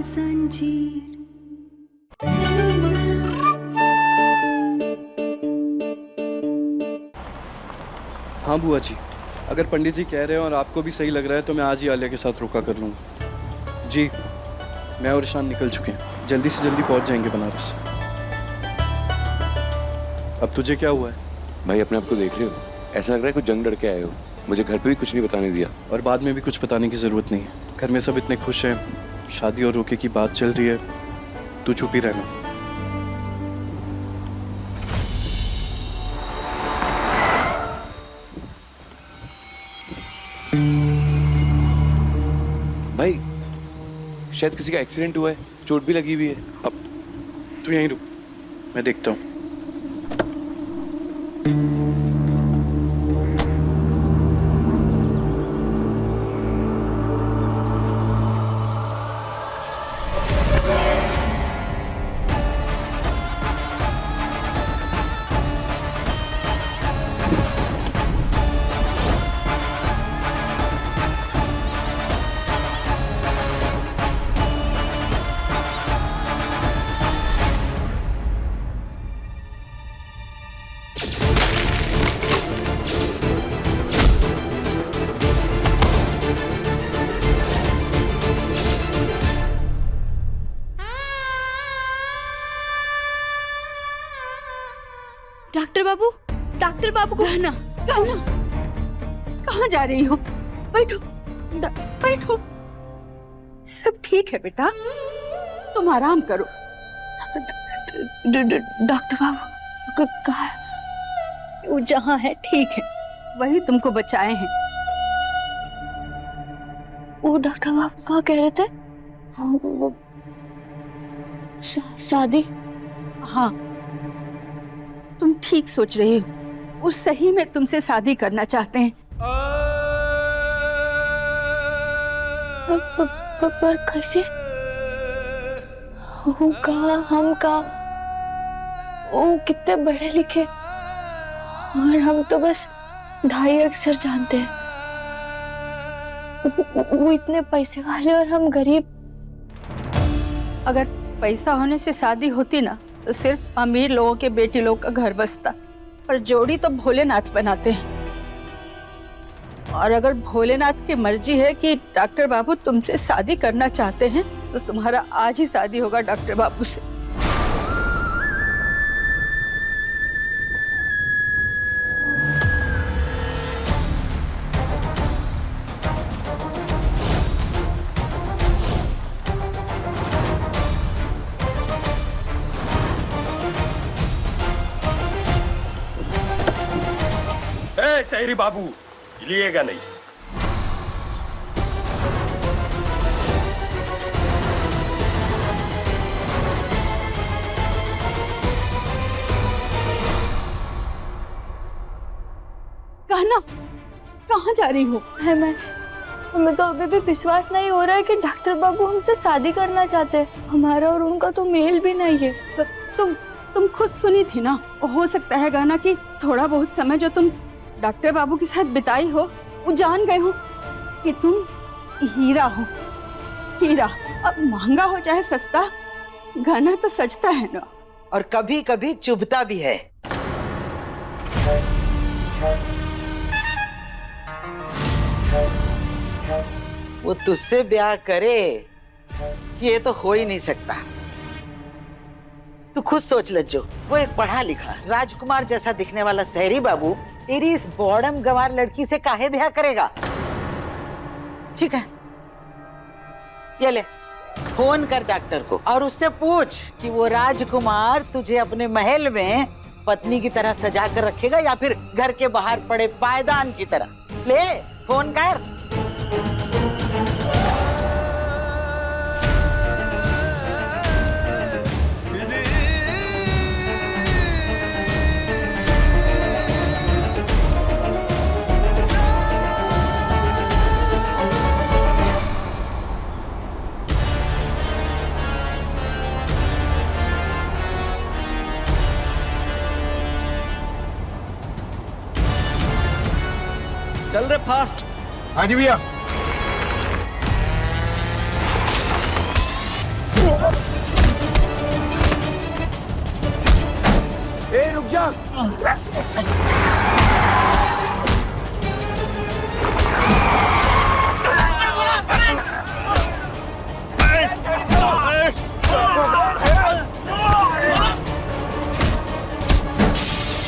संजीर। हाँ बुआ जी, अगर पंडित जी कह रहे हैं और आपको भी सही लग रहा है तो मैं आज ही आलिया के साथ रोका कर लूँगा। जी, मैं और ईशान निकल चुके हैं, जल्दी से जल्दी पहुंच जाएंगे बनारस। अब तुझे क्या हुआ है? भाई अपने आप को देख रहे हो, ऐसा लग रहा है कुछ जंग लड़ के आए हो। मुझे घर पे भी कुछ नहीं बताने दिया। और बाद में भी कुछ बताने की जरूरत नहीं है। घर में सब इतने खुश हैं, शादी और रोके की बात चल रही है, तू चुप ही रहना। भाई शायद किसी का एक्सीडेंट हुआ है, चोट भी लगी हुई है। अब तू यहीं रुक, मैं देखता हूँ। डॉक्टर बाबू को कहना कहाँ जा रही हो? बैठो बैठो, सब ठीक है बेटा, तुम आराम करो। डॉक्टर बाबू कहा वो जहाँ है ठीक है, वही तुमको बचाए हैं। वो डॉक्टर बाबू क्या कह रहे थे? वो शादी? हाँ, तुम ठीक सोच रही हो, वो सही में तुमसे शादी करना चाहते हैं। पर कैसे होगा? हम का वो कितने पढ़े लिखे और हम तो बस 2.5 अक्षर जानते हैं। वो इतने पैसे वाले और हम गरीब। अगर पैसा होने से शादी होती ना तो सिर्फ अमीर लोगों के बेटी लोग का घर बसता, पर जोड़ी तो भोलेनाथ बनाते हैं। और अगर भोलेनाथ की मर्जी है कि डॉक्टर बाबू तुमसे शादी करना चाहते हैं तो तुम्हारा आज ही शादी होगा डॉक्टर बाबू से। सहरी बाबू लिएगा नहीं। कहना कहाँ जा रही हो? हमें तो अभी भी विश्वास नहीं हो रहा है कि डॉक्टर बाबू हमसे शादी करना चाहते हैं। हमारा और उनका तो मेल भी नहीं है। तुम खुद सुनी थी ना, हो सकता है गाना कि थोड़ा बहुत समय जो तुम डॉक्टर बाबू के साथ बिताई हो वो जान गए हो कि तुम हीरा हो। हीरा अब महंगा हो चाहे सस्ता, गाना तो सजता है ना, और कभी कभी चुभता भी है। वो तुझसे ब्याह करे कि ये तो हो ही नहीं सकता। तू खुद सोच लज्जो, वो एक पढ़ा लिखा राजकुमार जैसा दिखने वाला सहरी बाबू तेरी इस बॉडम गंवार लड़की से काहे ब्याह करेगा? ठीक है, ये ले फोन कर डॉक्टर को और उससे पूछ कि वो राजकुमार तुझे अपने महल में पत्नी की तरह सजा कर रखेगा या फिर घर के बाहर पड़े पायदान की तरह। ले फोन कर। चल रहे फास्ट। हाँ जी भैया।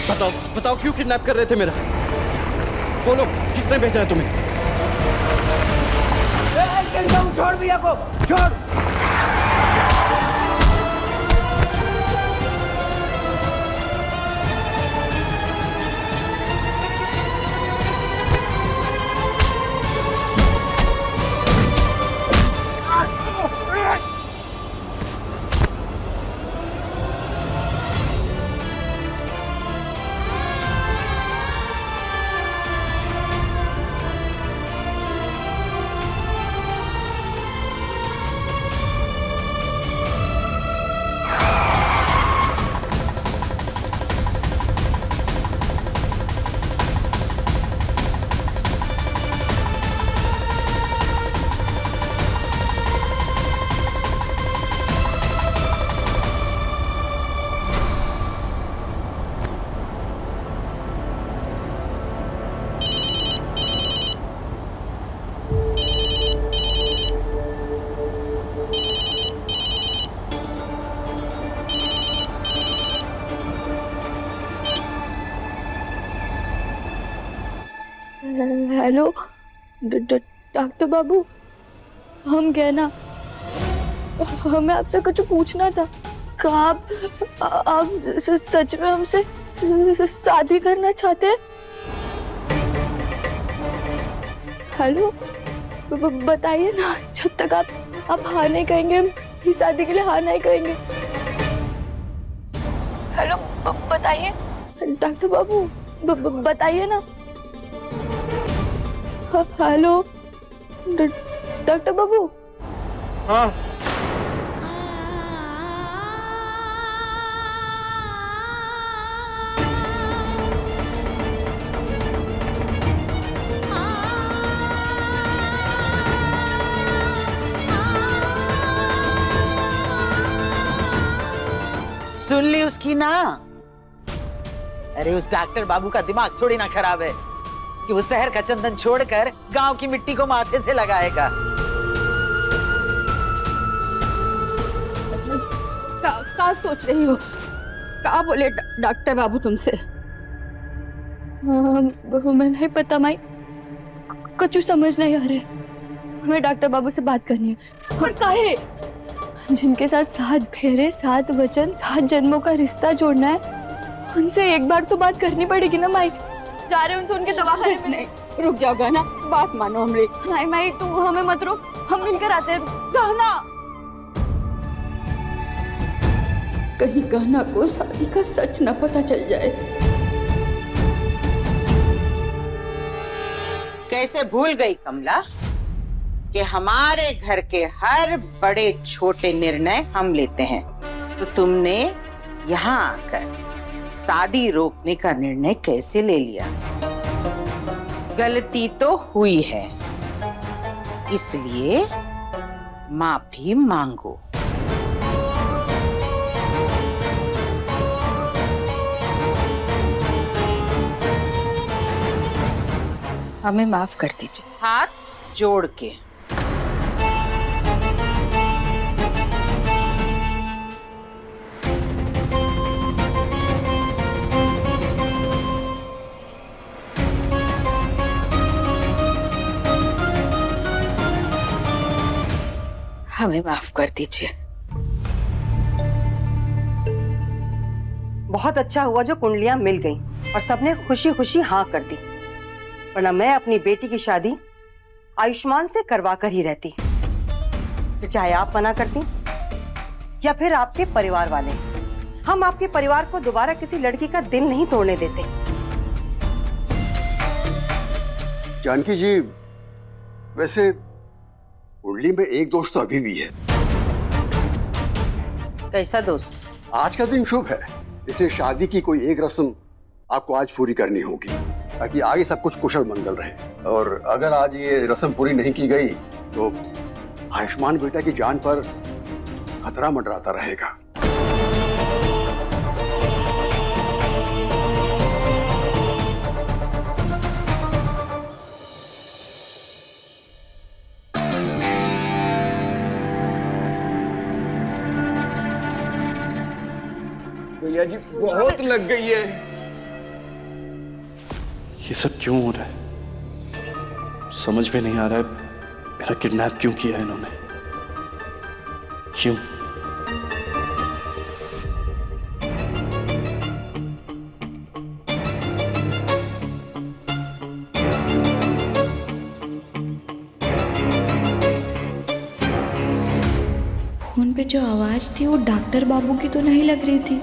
बताओ बताओ क्यों किडनैप कर रहे थे मेरा? बोलो किसने भेजा है तुम्हें? छोड़ भैया को, छोड़। हेलो डॉक्टर बाबू, हम क्या ना, हमें आपसे कुछ पूछना था। क्या आप सच में हमसे शादी करना चाहते हैं? हेलो, बताइए ना। जब तक आप हाँ नहीं कहेंगे, हम इस शादी के लिए हाँ नहीं कहेंगे। हेलो, बताइए डॉक्टर बाबू, बताइए ना। हेलो डॉक्टर बाबू। हाँ सुन ली उसकी ना। अरे उस डॉक्टर बाबू का दिमाग थोड़ी ना खराब है कि वो शहर का चंदन छोड़कर गांव की मिट्टी को माथे से लगाएगा। का सोच रही हो? का बोले डॉक्टर बाबू तुमसे? मैं नहीं पता माई, कुछ समझ नहीं आ रहे। हमें डॉक्टर बाबू से बात करनी है। और काहे? जिनके साथ 7 फेरे, 7 वचन, 7 जन्मों का रिश्ता जोड़ना है, उनसे एक बार तो बात करनी पड़ेगी ना माई। जा रहे उनसे उनके दवाखाने में। नहीं, रुक जाओ गाना, बात मानो हमरी। नहीं माई, तू हमें मत रोक, हम मिलकर आते हैं। गाना, कहीं गाना को शादी का सच न पता चल जाए। कैसे भूल गई कमला कि हमारे घर के हर बड़े छोटे निर्णय हम लेते हैं, तो तुमने यहाँ आकर शादी रोकने का निर्णय कैसे ले लिया? गलती तो हुई है, इसलिए माफी मांगो। हमें माफ कर दीजिए। हाथ जोड़ के। हमें माफ कर दीजिए। बहुत अच्छा हुआ जो कुंडलियां मिल गईं और सबने खुशी खुशी हाँ कर दी, वरना मैं अपनी बेटी की शादी आयुष्मान से करवा कर ही रहती। फिर चाहे आप मना करती या फिर आपके परिवार वाले, हम आपके परिवार को दोबारा किसी लड़की का दिल नहीं तोड़ने देते। जानकी जी, वैसे कुंडली में एक दोष तो अभी भी है। कैसा दोस्त? आज का दिन शुभ है, इसलिए शादी की कोई एक रस्म आपको आज पूरी करनी होगी ताकि आगे सब कुछ कुशल मंगल रहे। और अगर आज ये रस्म पूरी नहीं की गई तो आयुष्मान बेटा की जान पर खतरा मंडराता रहेगा। भैया जी बहुत लग गई है। ये सब क्यों हो रहा है? समझ में नहीं आ रहा है, मेरा किडनैप क्यों किया है इन्होंने? क्यों? फोन पे जो आवाज थी वो डॉक्टर बाबू की तो नहीं लग रही थी।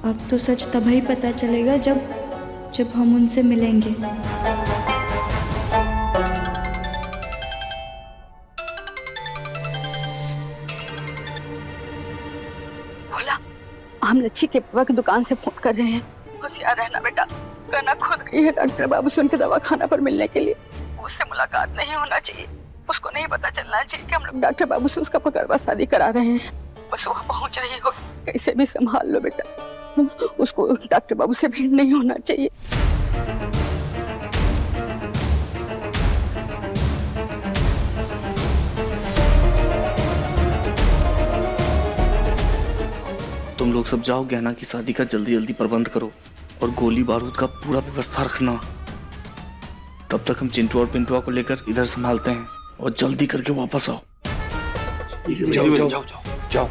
अब तो सच तभी पता चलेगा जब हम उनसे मिलेंगे। बोला हम लच्छी के पापा की दुकान से फोन कर रहे हैं। होशियार रहना बेटा, कहना खुद गई है डॉक्टर बाबू से उनके दवा खाना पर मिलने के लिए। उससे मुलाकात नहीं होना चाहिए, उसको नहीं पता चलना चाहिए कि हम लोग डॉक्टर बाबू से उसका पकड़वा शादी करा रहे हैं। बस वहाँ पहुँच रही हो, कैसे भी संभाल लो बेटा, उसको डॉक्टर बाबू से भीड़ नहीं होना चाहिए। तुम लोग सब जाओ, गहना की शादी का जल्दी जल्दी प्रबंध करो और गोली बारूद का पूरा व्यवस्था रखना। तब तक हम चिंटू और पिंटुआ को लेकर इधर संभालते हैं और जल्दी करके वापस आओ। जाओ जाओ जाओ जाओ।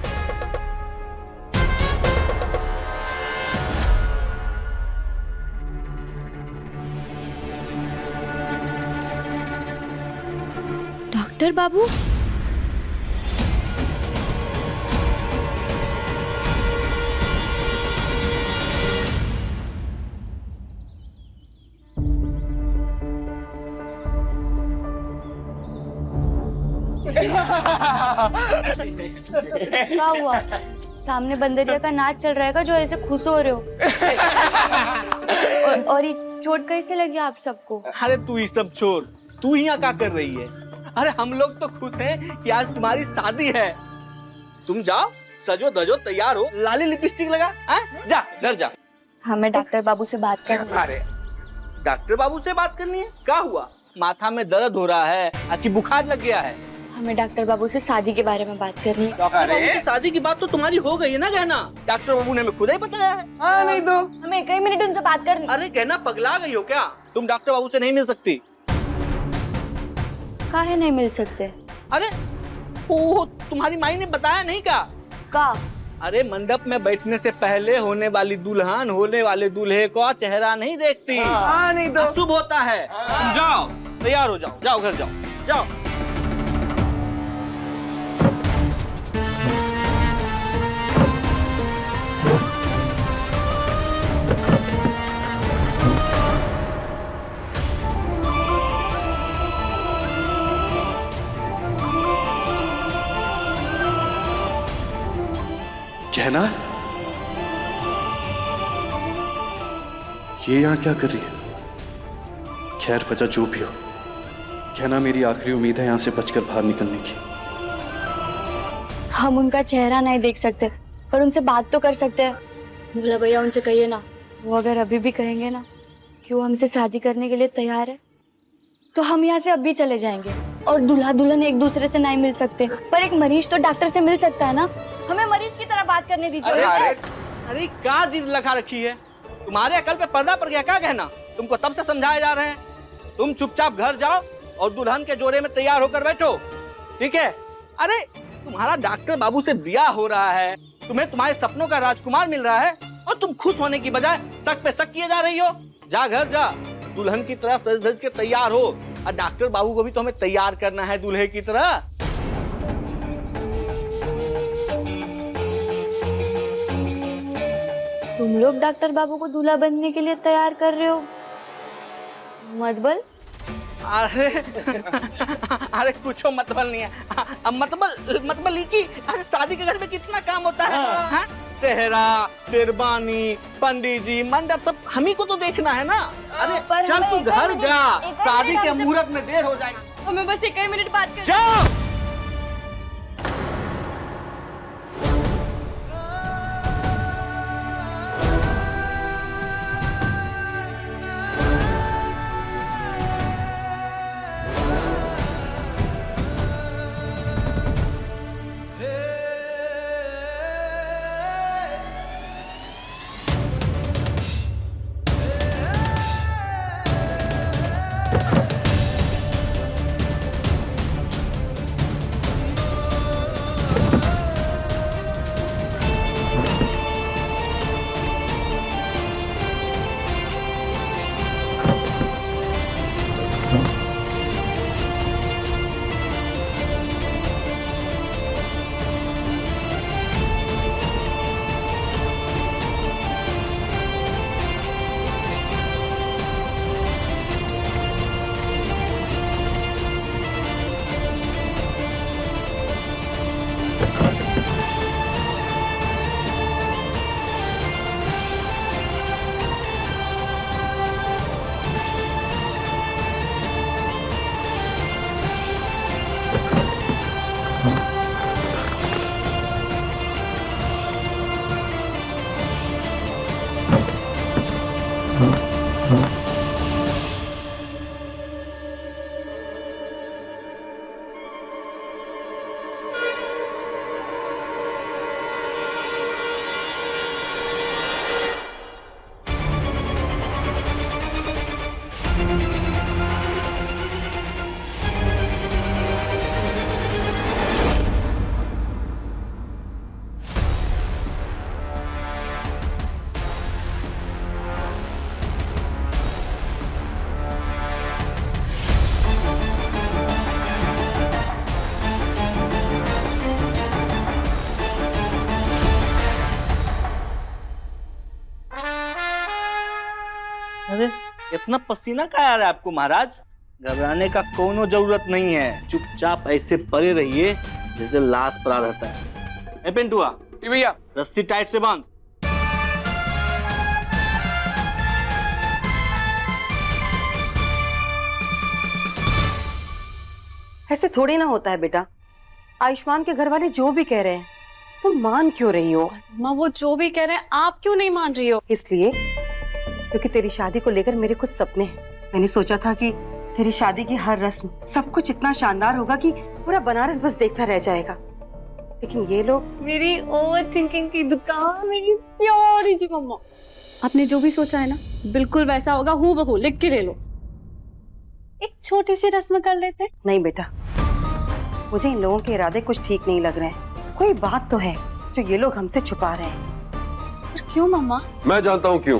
डॉक्टर बाबू, क्या हुआ? सामने बंदरिया का नाच चल रहा है जो ऐसे खुश हो रहे हो? और ये चोट कैसे लगी आप सबको? अरे तू ही सब छोड़, तू यहाँ क्या कर रही है? अरे हम लोग तो खुश हैं कि आज तुम्हारी शादी है। तुम जाओ, सजो धजो, तैयार हो, लाली लिपस्टिक लगा, जा घर जा। हमें डॉक्टर बाबू से बात करनी है। अरे डॉक्टर बाबू से बात करनी है? क्या हुआ? माथा में दर्द हो रहा है कि बुखार लग गया है? हमें डॉक्टर बाबू से शादी के बारे में बात करनी है। डॉक्टर बाबू की शादी की बात तो तुम्हारी हो गई है ना गहना? डॉक्टर बाबू ने हमें खुद ही बताया है। हाँ नहीं तो हमें एक ही मिनट उनसे बात करनी। अरे गहना पगला गई हो क्या? तुम डॉक्टर बाबू से नहीं मिल सकती। काहे नहीं मिल सकते? अरे वो तुम्हारी माई ने बताया नहीं क्या? का? अरे मंडप में बैठने से पहले होने वाली दुल्हन होने वाले दूल्हे का चेहरा नहीं देखती। नहीं तो शुभ होता है। तुम जाओ, तैयार हो जाओ, जाओ घर जाओ, जाओ। कहना ये यहाँ क्या कर रही है? खैर वजह जो भी हो, कहना मेरी आखिरी उम्मीद है यहाँ से बचकर बाहर निकलने की। हम उनका चेहरा नहीं देख सकते पर उनसे बात तो कर सकते हैं। भोला भैया उनसे कहिए ना, वो अगर अभी भी कहेंगे ना कि वो हमसे शादी करने के लिए तैयार है तो हम यहाँ से अभी चले जाएंगे। और दूल्हा दुल्हन एक दूसरे से नहीं मिल सकते, पर एक मरीज तो डॉक्टर से मिल सकता है ना। हमें मरीज की तरह बात करने दीजिए। अरे क्या जिद लगा रखी है? तुम्हारे अकल पे पर्दा पड़ गया क्या कहना? तुमको तब से समझाए जा रहे हैं। तुम चुपचाप घर जाओ और दुल्हन के जोड़े में तैयार होकर बैठो, ठीक है? अरे तुम्हारा डॉक्टर बाबू से ब्याह हो रहा है, तुम्हें तुम्हारे सपनों का राजकुमार मिल रहा है और तुम खुश होने की बजाय शक पे शक किए जा रही हो। जा घर जा, दुल्हन की तरह सज धज के तैयार हो। और डॉक्टर बाबू को भी तो हमें तैयार करना है दूल्हे की तरह। तुम लोग डॉक्टर बाबू को दूल्हा बनने के लिए तैयार कर रहे हो? मतबल? अरे अरे कुछ मतबल नहीं है। मतबल ही की शादी के घर में कितना काम होता है। हाँ? सेहरा, शेरवानी, पंडित जी, मंडप सब हम ही को तो देखना है ना। अरे चल तू घर जा, शादी के मुहूर्त में देर हो जाएगी। हमें बस एक ही मिनट बात कर। जाओ। इतना पसीना क्या आ रहा है आपको महाराज? घबराने का कोनो जरूरत नहीं है, चुपचाप ऐसे पड़े रहिए जैसे लाश पड़ा रहता है। ए पिंटुआ, भैया रस्सी टाइट से बांध। ऐसे थोड़ी ना होता है बेटा। आयुष्मान के घर वाले जो भी कह रहे हैं तुम मान क्यों रही हो? माँ वो जो भी कह रहे हैं आप क्यों नहीं मान रही हो? इसलिए क्योंकि तेरी शादी को लेकर मेरे कुछ सपने हैं। मैंने सोचा था कि तेरी शादी की हर रस्म सब कुछ इतना शानदार होगा कि पूरा बनारस बस देखता रह जाएगा, लेकिन ये लोग। मेरी ओवर थिंकिंग की दुकान, मेरी प्यारी जी मम्मा। आपने जो भी सोचा है ना बिल्कुल वैसा होगा, हूबहू लिख के ले लो। एक छोटी सी रस्म कर लेते। नहीं बेटा, मुझे इन लोगों के इरादे कुछ ठीक नहीं लग रहे हैं। कोई बात तो है जो ये लोग हमसे छुपा रहे हैं। क्यों मम्मा? मैं जानता हूँ क्यों।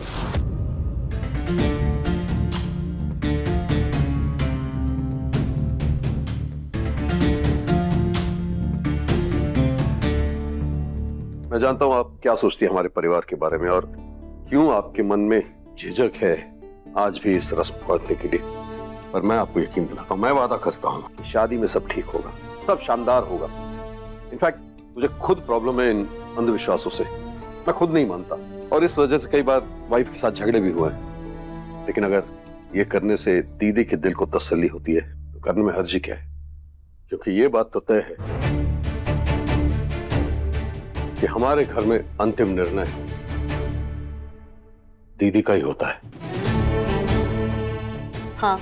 मैं जानता हूँ आप क्या सोचती है हमारे परिवार के बारे में और क्यों आपके मन में झिझक है आज भी इस रस्म को करने के लिए। पर मैं आपको यकीन दिलाता हूँ, मैं वादा करता हूँ कि शादी में सब ठीक होगा, सब शानदार होगा। इनफैक्ट मुझे खुद प्रॉब्लम है इन अंधविश्वासों से, मैं खुद नहीं मानता और इस वजह से कई बार वाइफ के साथ झगड़े भी हुए हैं। लेकिन अगर ये करने से दीदी के दिल को तसल्ली होती है तो करने में हर्जी क्या है, क्योंकि ये बात तो तय है कि हमारे घर में अंतिम निर्णय दीदी का ही होता है। हाँ,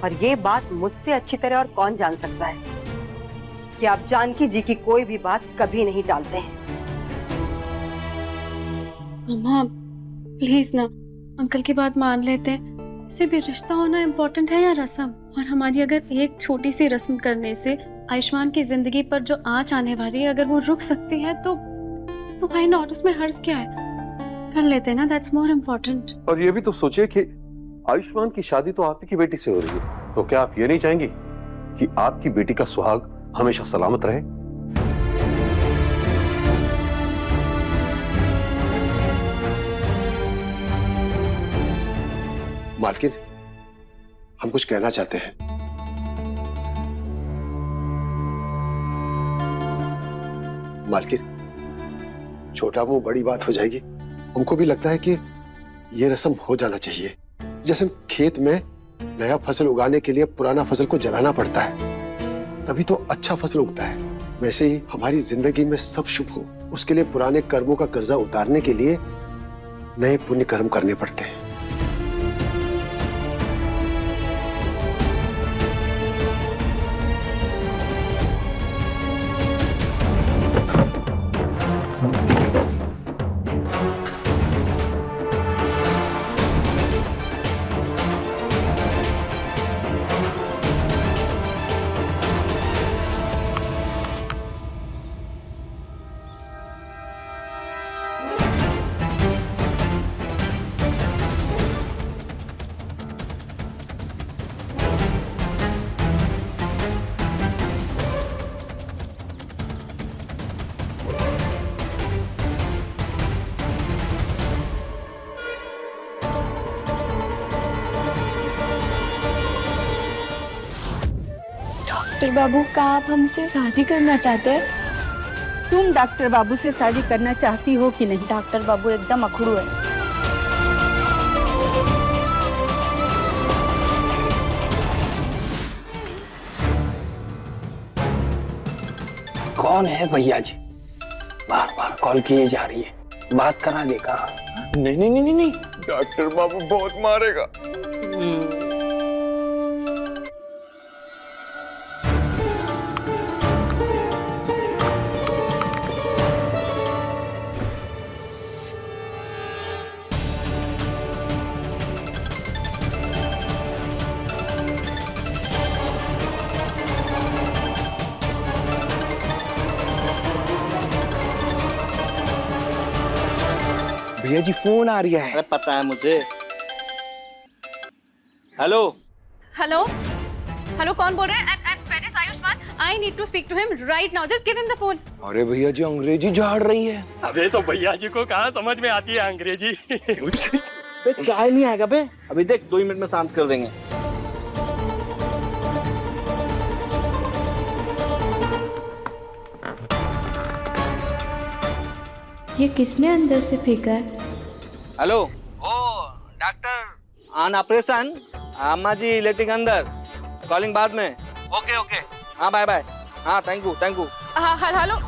और ये बात मुझसे अच्छी तरह और कौन जान सकता है कि आप जानकी जी की कोई भी बात कभी नहीं टालते हैं। मम्मा प्लीज ना, अंकल की बात मान लेते हैं। इससे भी रिश्ता होना इम्पोर्टेंट है या रस्म? और हमारी अगर एक छोटी सी रस्म करने से आयुष्मान की जिंदगी पर जो आंच आने वाली है अगर वो रुक सकती है तो व्हाई नॉट? उसमें हर्ज क्या है? कर लेते हैं ना, दैट्स मोर इम्पोर्टेंट। और ये भी तो सोचिए कि आयुष्मान की शादी तो आप ही की बेटी से हो रही है, तो क्या आप ये नहीं चाहेंगी कि आपकी बेटी का सुहाग हमेशा सलामत रहे? मालकिन, हम कुछ कहना चाहते हैं। मालकिन, छोटा मुंह बड़ी बात हो जाएगी। हमको भी लगता है कि ये रस्म हो जाना चाहिए। जैसे खेत में नया फसल उगाने के लिए पुराना फसल को जलाना पड़ता है, तभी तो अच्छा फसल उगता है। वैसे ही हमारी जिंदगी में सब शुभ हो, उसके लिए पुराने कर्मों का कर्जा उतारने के लिए नए पुण्य कर्म करने पड़ते हैं। डॉक्टर बाबू, क्या आप हमसे शादी करना चाहते हैं? तुम डॉक्टर बाबू से शादी करना चाहती हो कि नहीं? डॉक्टर बाबू एकदम अखड़ू है। कौन है भैया जी? बार बार कॉल किए जा रही है, बात करा दे कहा। नहीं नहीं नहीं नहीं, डॉक्टर बाबू बहुत मारेगा। भैया जी फोन आ रही है। अरे पता है मुझे। हेलो हेलो हेलो, कौन बोल रहे हैं? And where is Ayushman? I need to speak to him right now, just give him the phone. अरे भैया जी अंग्रेजी झाड़ रही है। अबे तो भैया जी को कहाँ समझ में आती है अंग्रेजी। बे क्या नहीं आएगा बे, अभी देख 2 मिनट में शांत कर देंगे। ये किसने अंदर से फेंका है? Hello, oh doctor on operation, अम्मा जी लेटिंग अंदर, कॉलिंग बाद में। ओके ओके, हाँ बाय बाय, हाँ thank you thank you. Hello.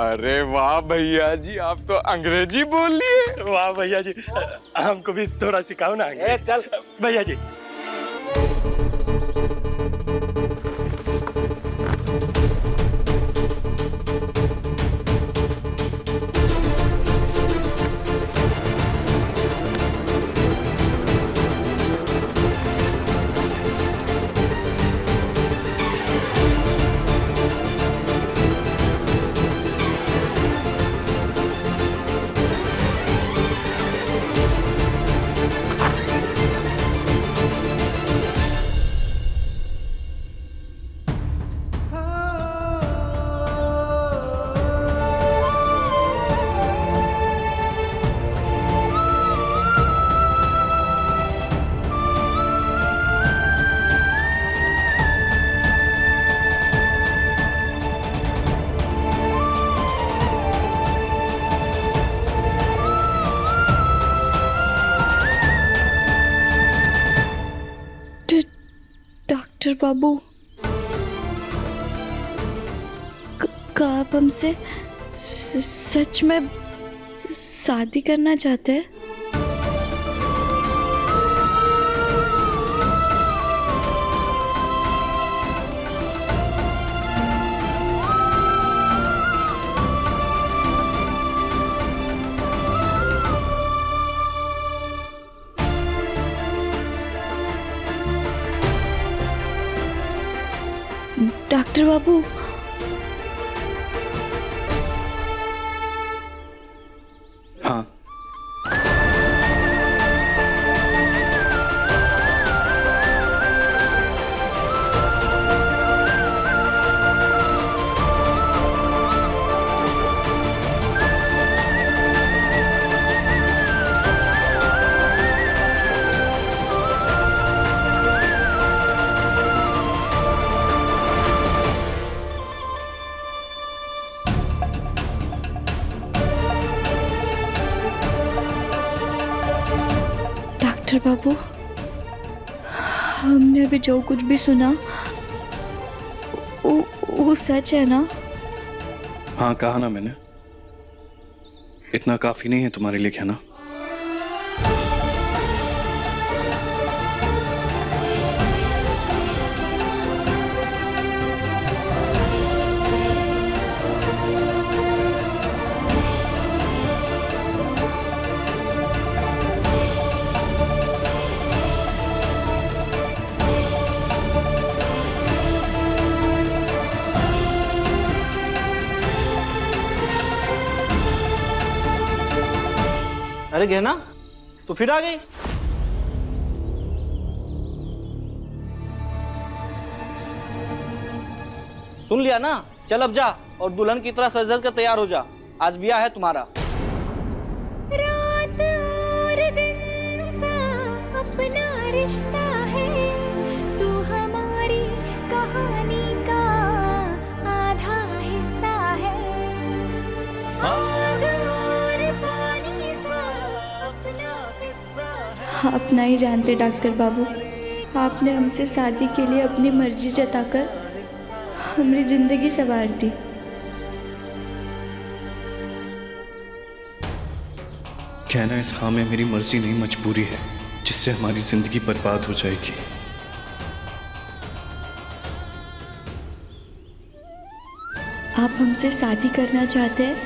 अरे वाह भैया जी, आप तो अंग्रेजी बोल लिए। वाह भैया जी, हमको भी थोड़ा सिखाओ ना। चल भैया जी। डॉक्टर बाबू, क्या आप हमसे सच में शादी करना चाहते हैं? डॉक्टर बाबू, हाँ डॉक्टर बाबू, हमने अभी जो कुछ भी सुना वो सच है ना? हाँ कहा ना मैंने, इतना काफी नहीं है तुम्हारे लिए कहना। अरे गहना, तू फिर आ गई? सुन लिया ना, चल अब जा और दुल्हन की तरह सज धज कर तैयार हो जा, आज ब्याह है तुम्हारा। रात और दिन सा अपना रिश्ता है, तू हमारी कहानी का आधा हिस्सा है। आग और पानी सा अपना किस्सा है। आप नहीं जानते डॉक्टर बाबू, आपने हमसे शादी के लिए अपनी मर्जी जताकर हमारी जिंदगी संवार दी। कहना इस हाँ में मेरी मर्जी नहीं मजबूरी है, जिससे हमारी जिंदगी बर्बाद हो जाएगी। आप हमसे शादी करना चाहते हैं,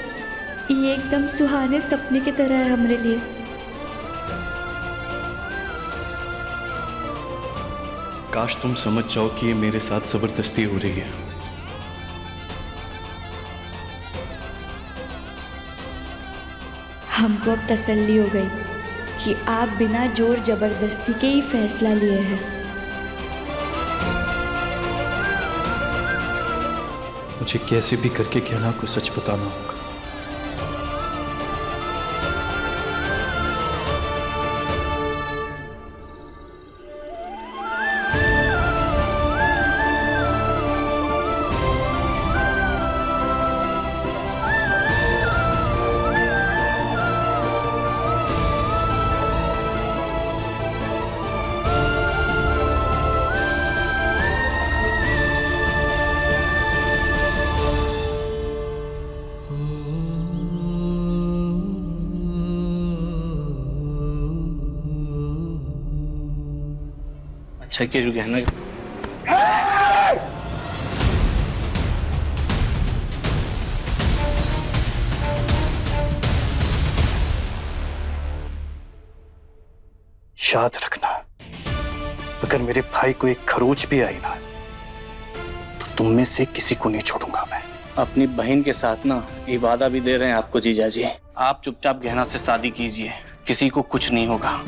ये एकदम सुहाने सपने की तरह है हमारे लिए। काश तुम समझ जाओ कि ये मेरे साथ जबरदस्ती हो रही है। हमको अब तसल्ली हो गई कि आप बिना जोर जबरदस्ती के ही फैसला लिए हैं। मुझे कैसे भी करके कहना को सच बताना होगा। अच्छा किया जो गहना याद रखना, अगर मेरे भाई को एक खरोच भी आई ना तो तुम में से किसी को नहीं छोड़ूंगा मैं। अपनी बहन के साथ ना ये वादा भी दे रहे हैं आपको जीजा जी, आप चुपचाप गहना से शादी कीजिए, किसी को कुछ नहीं होगा।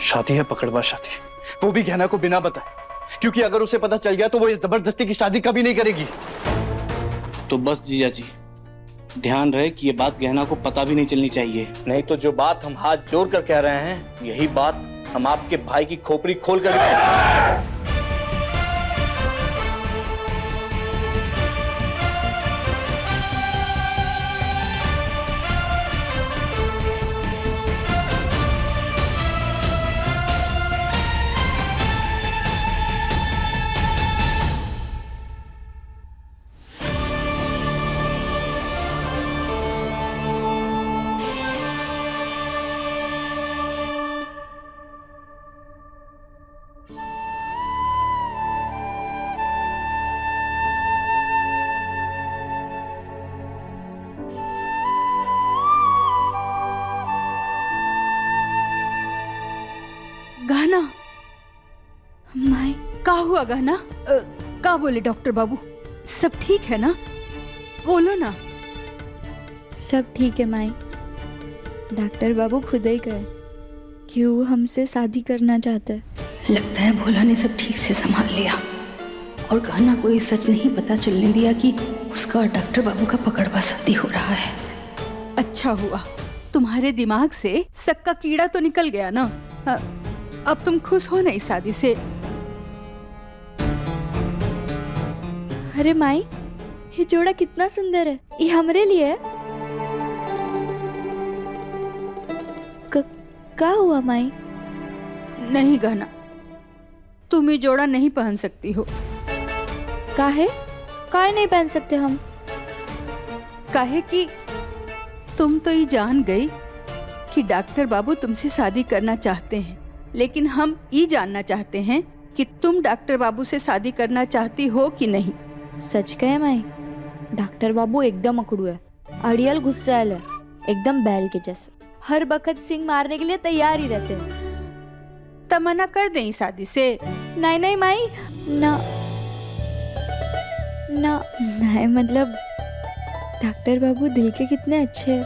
शादी है पकड़वा शादी, वो भी गहना को बिना बताए, क्योंकि अगर उसे पता चल गया तो वो इस जबरदस्ती की शादी कभी नहीं करेगी। तो बस जीजा जी ध्यान रहे कि ये बात गहना को पता भी नहीं चलनी चाहिए, नहीं तो जो बात हम हाथ जोड़ कर कह रहे हैं यही बात हम आपके भाई की खोपड़ी खोल कर कहेंगे। गहना माई का हुआ? गहना का बोले डॉक्टर बाबू? सब ठीक है ना? बोलो ना। सब ठीक है माई। डॉक्टर बाबू खुद ही कहे कि वो हमसे शादी करना चाहते हैं। लगता है भोला ने सब ठीक से संभाल लिया और गहना को ये सच नहीं पता चलने दिया कि उसका और डॉक्टर बाबू का पकड़वा शादी हो रहा है। अच्छा हुआ, तुम्हारे दिमाग से शक का कीड़ा तो निकल गया ना। अब तुम खुश हो ना इस शादी से? अरे माई, ये जोड़ा कितना सुंदर है, ये हमरे लिए है। क्या हुआ माई? नहीं गहना, तुम ये जोड़ा नहीं पहन सकती हो। काहे? काहे नहीं पहन सकते हम? काहे कि तुम तो ये जान गई कि डॉक्टर बाबू तुमसे शादी करना चाहते हैं, लेकिन हम ये जानना चाहते हैं कि तुम डॉक्टर बाबू से शादी करना चाहती हो कि नहीं। सच कहे माई, डॉक्टर बाबू एकदम अकड़ू है, अड़ियल गुस्सैल है, एकदम बैल के जैसे। हर बखत सिंह मारने के लिए तैयार ही रहते हैं। तमन्ना कर दें शादी से? नहीं नहीं माई, ना ना नहीं, मतलब डॉक्टर बाबू दिल के कितने अच्छे हैं,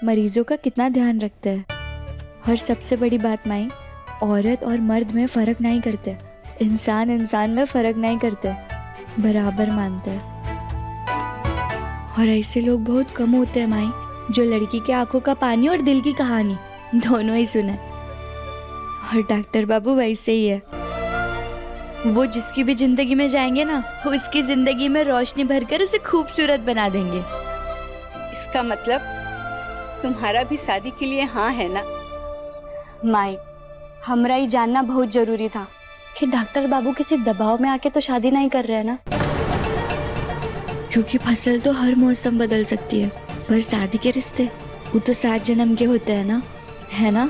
मरीजों का कितना ध्यान रखते हैं। और सबसे बड़ी बात माई, औरत और मर्द में फर्क नहीं करते, इंसान इंसान में फर्क नहीं करते, बराबर मानते हैं। और ऐसे लोग बहुत कम होते हैं माई, जो लड़की के आंखों का पानी और दिल की कहानी दोनों ही सुने। और डॉक्टर बाबू वैसे ही है, वो जिसकी भी जिंदगी में जाएंगे ना, उसकी जिंदगी में रोशनी भरकर उसे खूबसूरत बना देंगे। इसका मतलब तुम्हारा भी शादी के लिए हाँ है ना? माई, हमरा ये जानना बहुत जरूरी था कि डॉक्टर बाबू किसी दबाव में आके तो शादी नहीं कर रहे हैं ना, क्योंकि फसल तो हर मौसम बदल सकती है, पर शादी के रिश्ते वो तो 7 जन्म के होते हैं ना, है ना?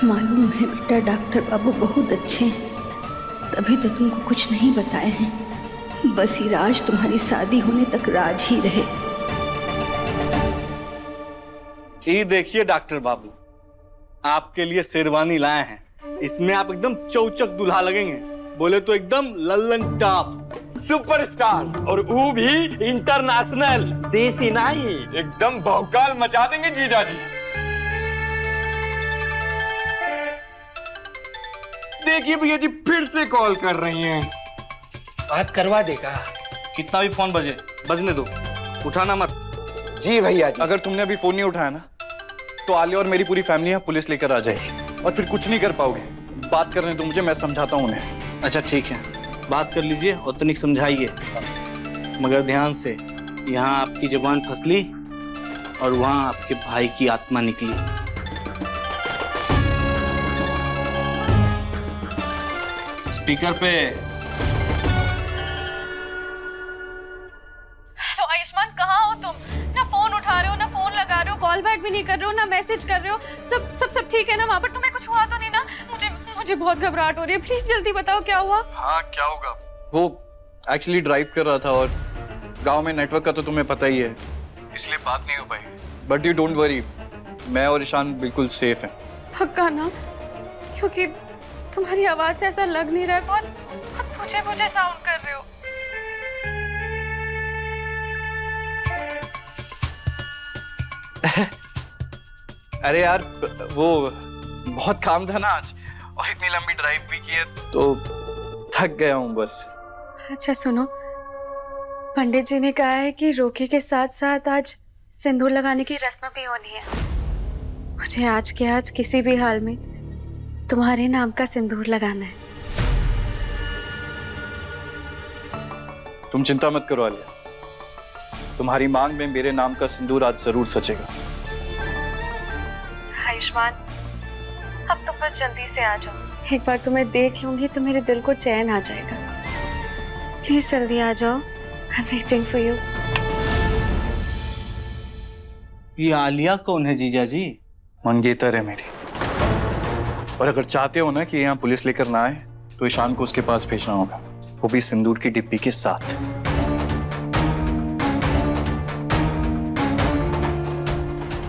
मालूम है बेटा, डॉक्टर बाबू बहुत अच्छे हैं, तभी तो तुमको कुछ नहीं बताए हैं। बस ये राज तुम्हारी शादी होने तक राज ही रहे। ये देखिए डॉक्टर बाबू, आपके लिए शेरवानी लाए हैं, इसमें आप एकदम चौचक दूल्हा लगेंगे, बोले तो एकदम लल्लन टॉप सुपरस्टार, और वो भी इंटरनेशनल, देसी नहीं, एकदम भौकाल मचा देंगे जीजा जी। देखिए भैया जी फिर से कॉल कर रही हैं। बात करवा देगा। कितना भी फोन बजे बजने दो, उठाना मत। जी भैया जी। अगर तुमने अभी फोन नहीं उठाया ना तो आलिया और मेरी पूरी फैमिली यहाँ पुलिस लेकर आ जाएगी और फिर कुछ नहीं कर पाओगे। बात करने दो मुझे, मैं समझाता हूँ उन्हें। अच्छा ठीक है, बात कर लीजिए और तनिक समझाइए, मगर ध्यान से। यहाँ आपकी जुबान फसली और वहाँ आपके भाई की आत्मा निकली। स्पीकर पे। तो आयुष्मान कहाँ हो तुम? ना फोन उठा रहे हो ना फोन लगा रहे हो, कॉल बैक भी नहीं कर रहे हो, ना मैसेज कर रहे हो। सब सब सब ठीक है ना वहाँ पर? तुम्हें कुछ हुआ तो नहीं ना? मुझे बहुत घबराहट हो रही है, प्लीज जल्दी बताओ क्या हुआ। हाँ क्या होगा, वो एक्चुअली ड्राइव कर रहा था और गांव में नेटवर्क का तो तुम्हें पता ही है, इसलिए बात नहीं हो पाई। बट यू डोंट वरी, मैं और ईशान बिल्कुल सेफ हैं। पक्का ना? क्योंकि तुम्हारी आवाज से ऐसा लग नहीं रहा है, बहुत बहुत पूछे साउंड कर रहे हो। अरे यार वो बहुत काम था ना आज, और इतनी लंबी ड्राइव भी की है तो थक गया हूँ बस। अच्छा सुनो, पंडित जी ने कहा है कि रोकी के साथ साथ आज सिंदूर लगाने की रस्म भी होनी है। मुझे आज के आज किसी भी हाल में तुम्हारे नाम का सिंदूर लगाना है। तुम चिंता मत करो आलिया, तुम्हारी मांग में मेरे नाम का सिंदूर आज जरूर सचेगा। आयुष्मान, अब तुम बस जल्दी से आ जाओ। एक बार तुम्हें देख लूंगी तो मेरे दिल को चैन आ जाएगा। प्लीज जल्दी आ जाओ, I am waiting for you. ये आलिया कौन है जीजा जी? मंगेतर है मेरी, और अगर चाहते हो ना कि यहाँ पुलिस लेकर ना आए तो ईशान को उसके पास भेजना होगा, वो भी सिंदूर की डिब्बी के साथ।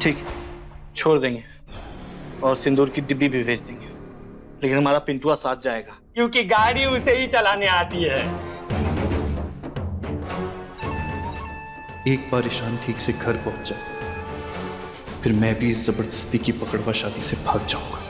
ठीक, छोड़ देंगे और सिंदूर की डिब्बी भी भेज देंगे, लेकिन हमारा पिंटुआ साथ जाएगा क्योंकि गाड़ी उसे ही चलाने आती है। एक बार ईशान ठीक से घर पहुंच जाए, फिर मैं भी इस जबरदस्ती की पकड़वा शादी से भाग जाऊंगा।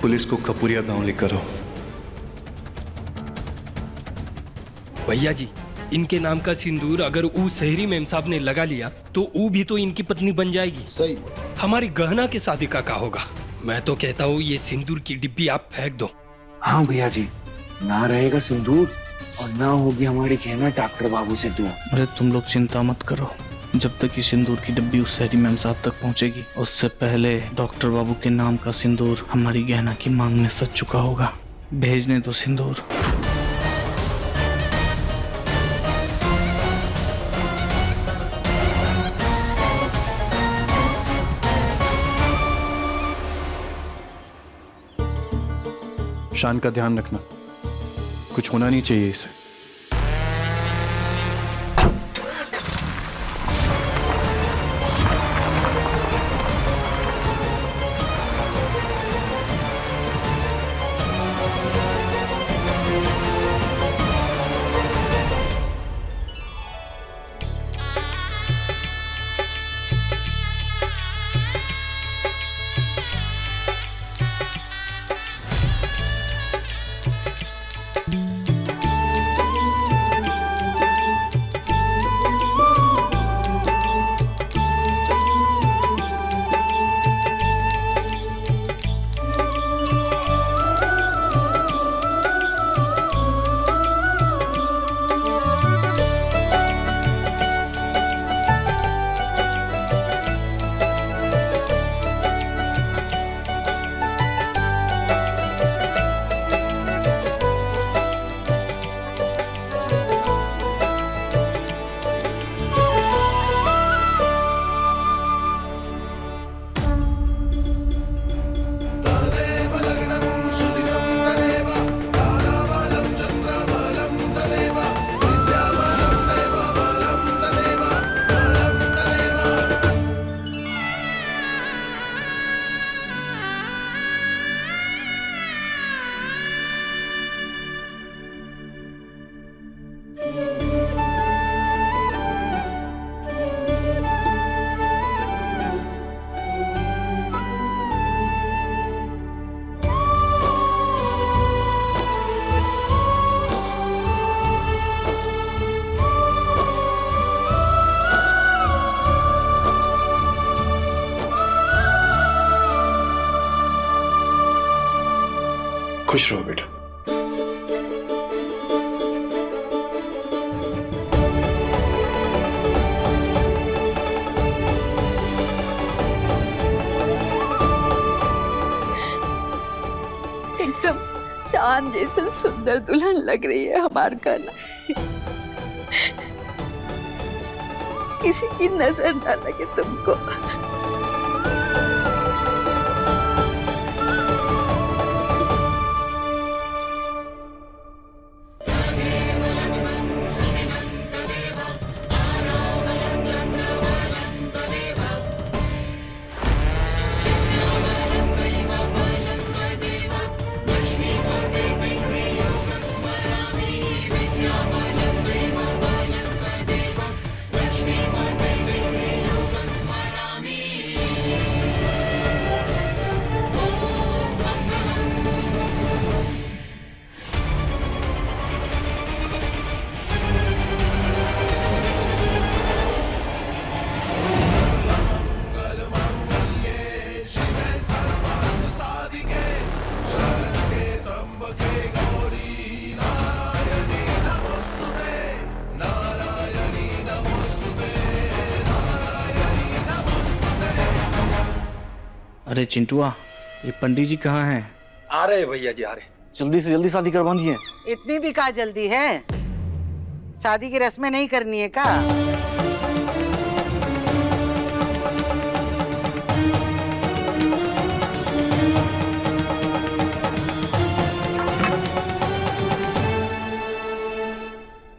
पुलिस को खपुरिया गांव लेकर आओ। भैया जी, इनके नाम का सिंदूर अगर ऊ शहरी मेम साहब ने लगा लिया तो ऊ भी तो इनकी पत्नी बन जाएगी। सही। हमारी गहना के शादी का क्या होगा? मैं तो कहता हूँ ये सिंदूर की डिब्बी आप फेंक दो। हाँ भैया जी, ना रहेगा सिंदूर और ना होगी हमारी कहना डॉक्टर बाबू से दूर। अरे तुम लोग चिंता मत करो, जब तक ये सिंदूर की डिब्बी उस शहरी मैम साहब तक पहुंचेगी उससे पहले डॉक्टर बाबू के नाम का सिंदूर हमारी गहना की मांग में सच चुका होगा। भेजने दो सिंदूर। शान का ध्यान रखना, कुछ होना नहीं चाहिए इसे। खुश रहो बेटा। चांद जैसे सुंदर दुल्हन लग रही है हमार कन्या। किसी की नजर ना लगे तुमको। अरे चिंटुआ, ये पंडित जी कहाँ हैं? आ रहे भैया जी, आ रहे। जल्दी से जल्दी शादी करवा दीजिए। इतनी भी का जल्दी है? शादी की रस्में नहीं करनी है का?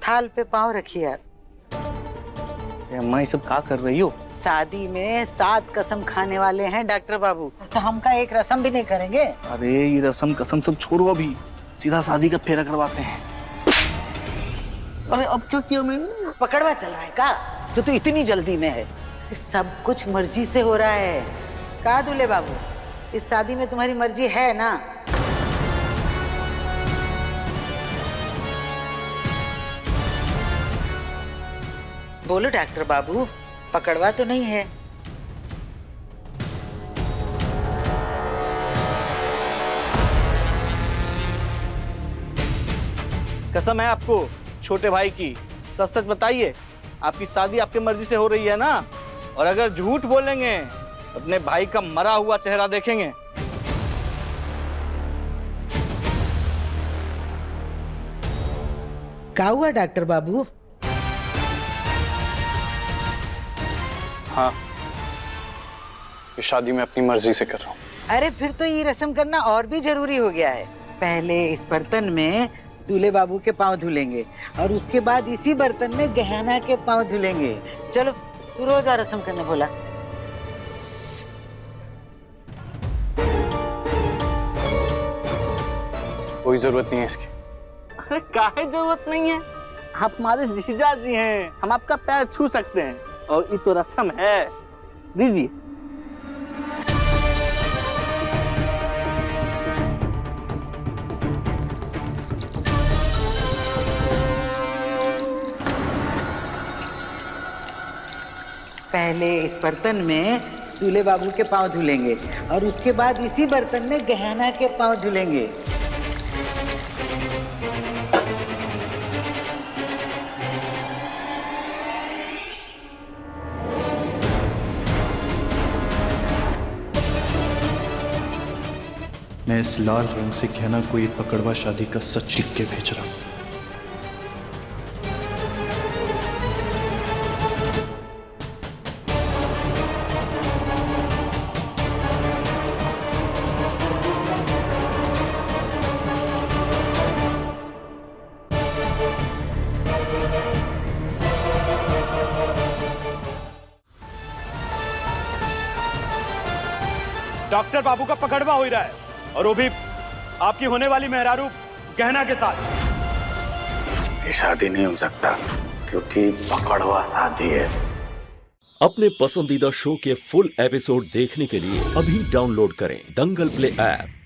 थाल पे पाँव रखिए आप। अम्मा ये सब क्या कर रही हो? शादी में 7 कसम खाने वाले हैं डॉक्टर बाबू, तो हम का एक रस्म भी नहीं करेंगे? अरे ये रस्म कसम सब छोड़ो, अभी सीधा शादी का फेरा करवाते हैं। अरे अब क्या किया मैंने? पकड़वा चल रहा है का जो तू इतनी जल्दी में है? सब कुछ मर्जी से हो रहा है का दूल्हे बाबू? इस शादी में तुम्हारी मर्जी है ना? बोलो डॉक्टर बाबू, पकड़वा तो नहीं है? कसम है आपको छोटे भाई की, सच सच बताइए, आपकी शादी आपकी मर्जी से हो रही है ना? और अगर झूठ बोलेंगे अपने भाई का मरा हुआ चेहरा देखेंगे। क्या हुआ डॉक्टर बाबू? हाँ, ये शादी मैं अपनी मर्जी से कर रहा हूँ। अरे फिर तो ये रस्म करना और भी जरूरी हो गया है। पहले इस बर्तन में दूल्हे बाबू के पांव धुलेंगे और उसके बाद इसी बर्तन में गहना के पांव धुलेंगे। चलो शुरू हो जाओ रस्म करने। बोला कोई जरूरत नहीं है इसकी। अरे काहे जरूरत नहीं है? आप हमारे जीजा जी हैं, हम आपका पैर छू सकते हैं और ये तो रस्म है। दीजिए। पहले इस बर्तन में दूल्हे बाबू के पांव धुलेंगे और उसके बाद इसी बर्तन में गहना के पांव धुलेंगे। मैं इस लाल रंग से गहना को ये पकड़वा शादी का सच लिख के भेज रहा हूं। डॉक्टर बाबू का पकड़वा हो ही रहा है, और वो भी आपकी होने वाली मेहरारू गहना के साथ। ये शादी नहीं हो सकता क्योंकि पकड़वा शादी है। अपने पसंदीदा शो के फुल एपिसोड देखने के लिए अभी डाउनलोड करें दंगल प्ले ऐप।